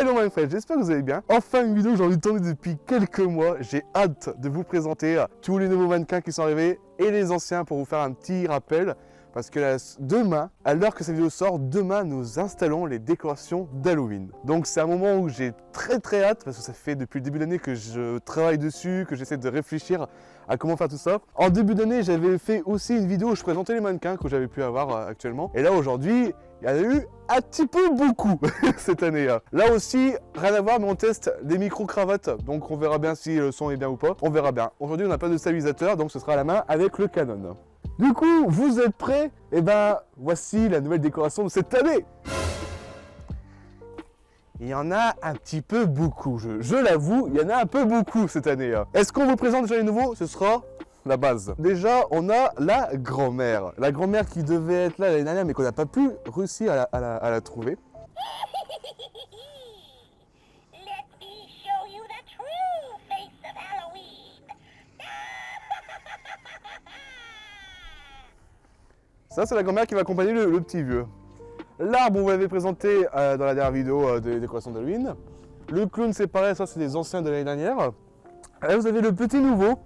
Hello my friends, j'espère que vous allez bien. Enfin une vidéo que j'ai envie de tourner depuis quelques mois. J'ai hâte de vous présenter tous les nouveaux mannequins qui sont arrivés et les anciens pour vous faire un petit rappel. Parce que demain, à l'heure que cette vidéo sort, demain nous installons les décorations d'Halloween. Donc c'est un moment où j'ai très hâte parce que ça fait depuis le début de l'année que je travaille dessus, que j'essaie de réfléchir à comment faire tout ça. En début d'année, j'avais fait aussi une vidéo où je présentais les mannequins que j'avais pu avoir actuellement. Et là aujourd'hui, il y en a eu un petit peu beaucoup cette année-là. Là aussi, rien à voir, mais on teste des micro-cravates. Donc on verra bien si le son est bien ou pas. On verra bien. Aujourd'hui, on n'a pas de stabilisateur, donc ce sera à la main avec le Canon. Du coup, vous êtes prêts? Eh ben, voici la nouvelle décoration de cette année. Il y en a un petit peu beaucoup, je l'avoue, il y en a un peu beaucoup cette année. Est-ce qu'on vous présente déjà les nouveaux? Ce sera la base. Déjà, on a la grand-mère. La grand-mère qui devait être là l'année dernière, mais qu'on n'a pas pu réussir à la trouver. Ça, c'est la grand-mère qui va accompagner le petit vieux. L'arbre, on vous l'avait présenté dans la dernière vidéo des décorations d'Halloween. Le clown, c'est pareil, ça, c'est des anciens de l'année dernière. Là, vous avez le petit nouveau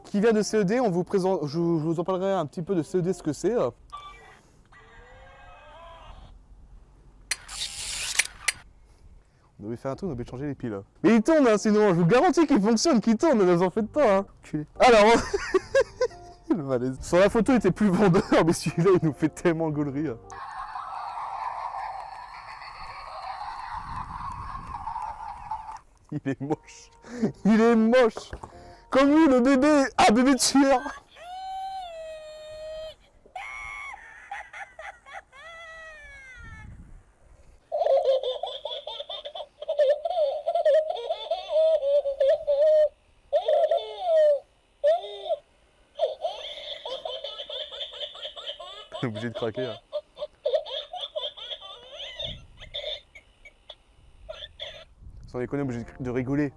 qui vient de CED. On vous présente, je vous en parlerai un petit peu de CED, ce que c'est. On devait faire un truc, on devait changer les piles. Mais il tourne, hein, sinon, je vous garantis qu'il fonctionne, qu'il tourne, ne vous en faites pas. Hein. Alors... Le malaise. Sur la photo, il était plus vendeur, mais celui-là, il nous fait tellement gaulerie. Il est moche. Il est moche. Comme lui, le bébé. Ah, bébé tueur. On est obligé de craquer. Hein. Sans déconner, obligé de rigoler.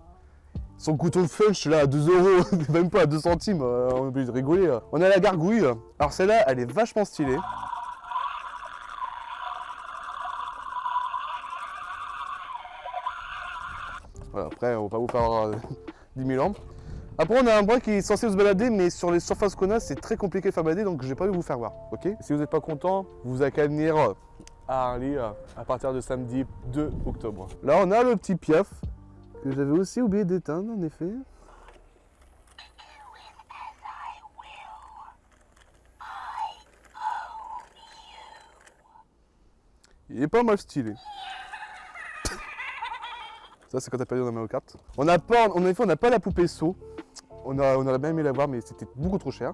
Son couteau de feuche là à 2 €, même pas à 2 centimes, on est obligé de rigoler. On a la gargouille. Alors celle-là, elle est vachement stylée. Voilà, après, on va pas vous faire 10 000 ans. Après, on a un bras qui est censé se balader, mais sur les surfaces qu'on a, c'est très compliqué de faire balader, donc je n'ai pas vu vous faire voir. Ok. Si vous n'êtes pas content, vous avez qu'à venir à Arly à partir de samedi 2 octobre. Là, on a le petit Piaf, que j'avais aussi oublié d'éteindre, en effet. Il est pas mal stylé. Ça, c'est quand t'as perdu dans Mario Kart. En effet, on n'a pas la poupée saut. On aurait bien aimé l'avoir, mais c'était beaucoup trop cher.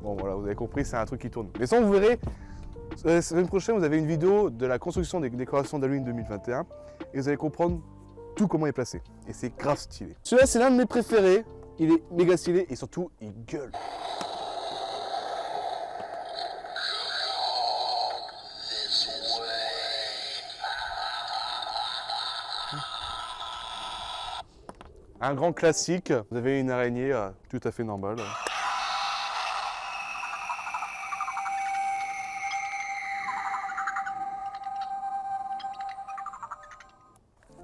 Bon, voilà, vous avez compris, c'est un truc qui tourne. Mais ça, vous verrez, la semaine prochaine, vous avez une vidéo de la construction des décorations d'Halloween 2021. Et vous allez comprendre tout comment il est placé. Et c'est grave stylé. Celui-là, c'est l'un de mes préférés. Il est méga stylé et surtout, il gueule. Un grand classique, vous avez une araignée tout à fait normale.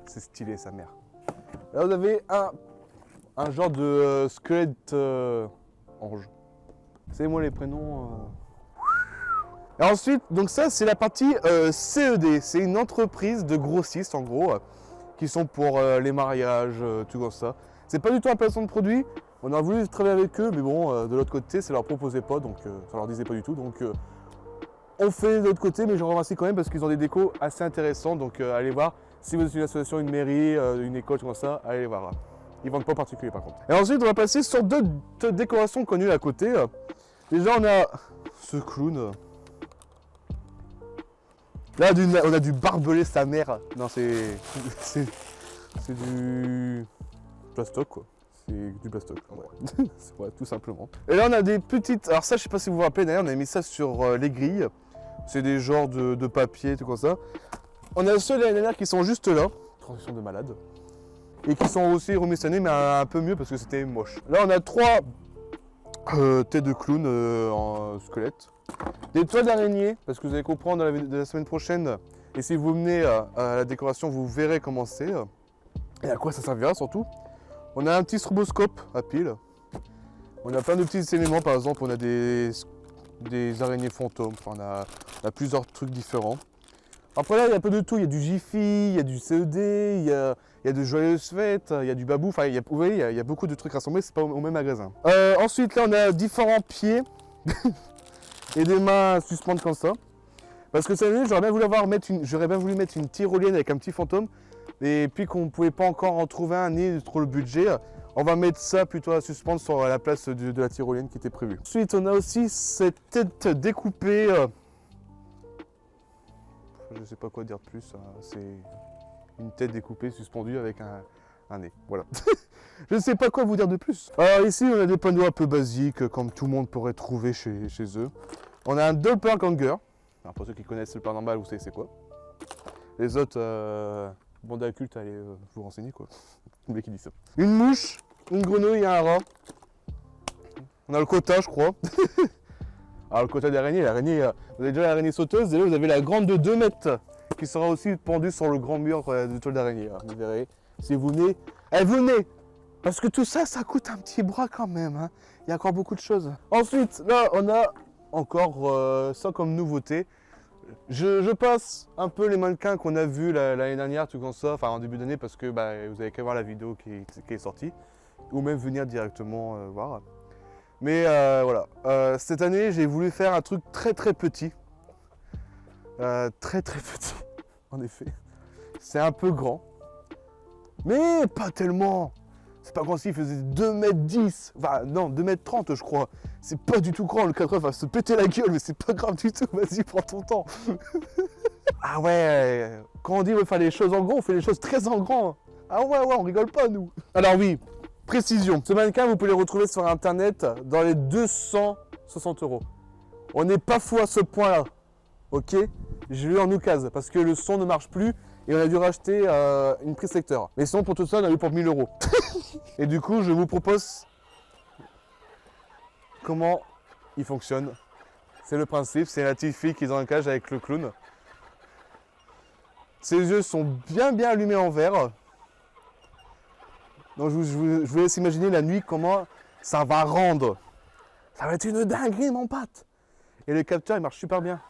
C'est stylé sa mère. Là vous avez un genre de squelette ange. C'est moi les prénoms. Et ensuite, donc ça c'est la partie CED. C'est une entreprise de grossistes en gros. Qui sont pour les mariages, tout comme ça. C'est pas du tout un placement de produit. On a voulu travailler avec eux, mais bon, de l'autre côté, ça leur proposait pas, donc ça leur disait pas du tout. Donc on fait de l'autre côté, mais je remercie quand même parce qu'ils ont des décos assez intéressants. Donc allez voir. Si vous êtes une association, une mairie, une école, tout comme ça, allez voir. Ils vendent pas en particulier par contre. Et ensuite, on va passer sur deux décorations connues à côté. Déjà, on a ce clown. Là, on a du barbelé sa mère. Non, c'est du plastoc, quoi. C'est du plastoc, ouais. Ouais, tout simplement. Et là, on a des petites... Alors ça, je sais pas si vous vous rappelez, d'ailleurs, on a mis ça sur les grilles. C'est des genres de papier, tout comme ça. On a ceux de l'année dernière qui sont juste là. Transition de malade. Et qui sont aussi remis cette année, mais un peu mieux parce que c'était moche. Là, on a 3 têtes de clown en squelette. Des toiles d'araignée, parce que vous allez comprendre, de la semaine prochaine, Et si vous venez à la décoration, vous verrez comment c'est et à quoi ça servira surtout. On a un petit stroboscope à pile. On a plein de petits éléments, par exemple, on a des araignées fantômes, enfin, on a plusieurs trucs différents. Après là, il y a un peu de tout, il y a du Jiffy, il y a du CED, il y a de Joyeuses Fêtes, il y a du Babou, enfin, vous voyez, il y a beaucoup de trucs rassemblés, c'est pas au même magasin. Ensuite, là, on a différents pieds et des mains à suspendre comme ça. Parce que cette année, j'aurais bien voulu mettre une tyrolienne avec un petit fantôme, et puis qu'on ne pouvait pas encore en trouver un ni trop le budget. On va mettre ça plutôt à suspendre sur la place de la tyrolienne qui était prévue. Ensuite, on a aussi cette tête découpée. Je ne sais pas quoi dire de plus. C'est une tête découpée, suspendue avec un nez. Voilà. Je ne sais pas quoi vous dire de plus. Alors ici, on a des panneaux un peu basiques, comme tout le monde pourrait trouver chez eux. On a un doppelganger. Alors pour ceux qui connaissent le paranormal, vous savez c'est quoi. Les autres, bande à culte, allez vous renseigner quoi. Le mec qui dit ça. Une mouche, une grenouille et un rat. On a le quota, je crois. Alors le quota d'araignée, vous avez déjà l'araignée sauteuse, et là vous avez la grande de 2 mètres qui sera aussi pendue sur le grand mur de toile d'araignée. Vous verrez, si vous venez, venez. Parce que tout ça, ça coûte un petit bras quand même. Hein. Il y a encore beaucoup de choses. Ensuite, là, on a encore ça comme nouveauté. Je passe un peu les mannequins qu'on a vus l'année dernière, tout comme ça, enfin en début d'année, parce que vous avez qu'à voir la vidéo qui est sortie, ou même venir directement voir. Mais voilà, cette année, j'ai voulu faire un truc très petit. Très petit, en effet. C'est un peu grand, mais pas tellement. C'est pas grand s'il faisait 2,10 m, enfin non, 2,30 m je crois. C'est pas du tout grand, le 4 va se péter la gueule, mais c'est pas grave du tout, vas-y, prends ton temps. Ah ouais, quand on dit on veut faire les choses en grand, on fait les choses très en grand. Ah ouais, on rigole pas nous. Alors oui, précision, ce mannequin, vous pouvez le retrouver sur internet dans les 260 €. On n'est pas fou à ce point-là, ok? J'ai eu en occase, parce que le son ne marche plus, et on a dû racheter une prise secteur. Mais sinon, pour tout ça, on a eu pour 1 000 €. Et du coup, je vous propose comment il fonctionne. C'est le principe, c'est la petite fille qui est dans un cage avec le clown. Ses yeux sont bien allumés en vert. Donc je vous laisse imaginer la nuit comment ça va rendre. Ça va être une dinguerie, mon pote. Et le capteur, il marche super bien.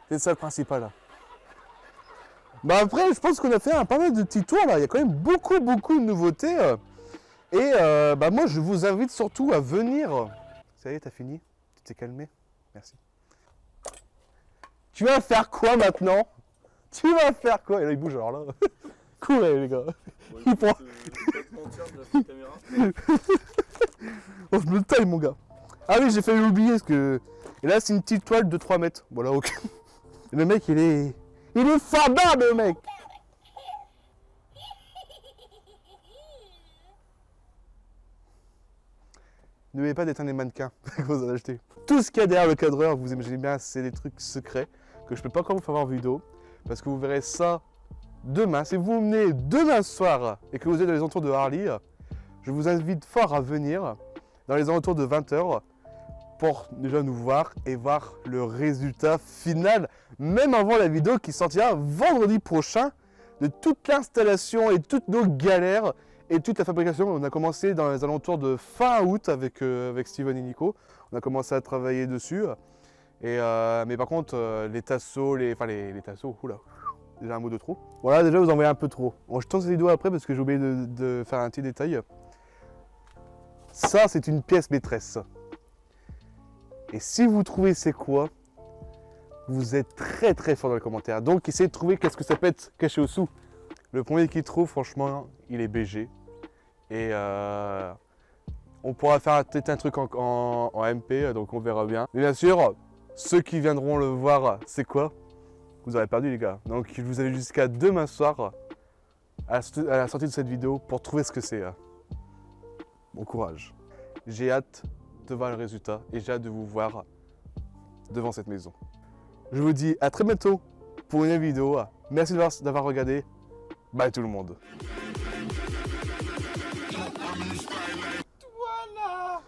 C'est ça le principal là. Bah après, je pense qu'on a fait pas mal de petits tours là. Il y a quand même beaucoup de nouveautés. Et moi, je vous invite surtout à venir. Ça y est, t'as fini? Tu t'es calmé? Merci. Tu vas faire quoi maintenant? Tu vas faire quoi? Et là, il bouge alors là. Courez les gars. Ouais, il prend. la caméra. Oh, je me taille mon gars. Ah oui, j'ai failli l'oublier parce que. Et là, c'est une petite toile de 3 mètres. Voilà, ok. Le mec, il est fardable, le mec. N'oubliez pas d'éteindre les mannequins que vous en achetez. Tout ce qu'il y a derrière le cadreur, vous imaginez bien, c'est des trucs secrets que je ne peux pas encore vous faire voir en vidéo. Parce que vous verrez ça demain. Si vous venez demain soir et que vous êtes dans les alentours de Harley, je vous invite fort à venir dans les alentours de 20 h pour déjà nous voir et voir le résultat final, même avant la vidéo qui sortira vendredi prochain, de toute l'installation et toutes nos galères et toute la fabrication. On a commencé dans les alentours de fin août avec Steven et Nico. On a commencé à travailler dessus. Et, mais par contre, les tasseaux, les tasseaux, oula, déjà un mot de trop. Voilà, déjà vous en voyez un peu trop. Bon, je tourne cette vidéo après parce que j'ai oublié de faire un petit détail. Ça, c'est une pièce maîtresse. Et si vous trouvez c'est quoi, vous êtes très fort dans les commentaires. Donc essayez de trouver qu'est-ce que ça peut être caché au-dessous. Le premier qui trouve, franchement, il est BG. Et on pourra faire peut-être un truc en MP, donc on verra bien. Mais bien sûr, ceux qui viendront le voir, c'est quoi? Vous aurez perdu les gars. Donc vous avez jusqu'à demain soir, à la sortie de cette vidéo, pour trouver ce que c'est. Bon courage. J'ai hâte de voir le résultat et j'ai hâte de vous voir devant cette maison. Je vous dis à très bientôt pour une nouvelle vidéo. Merci d'avoir regardé. Bye tout le monde. Voilà.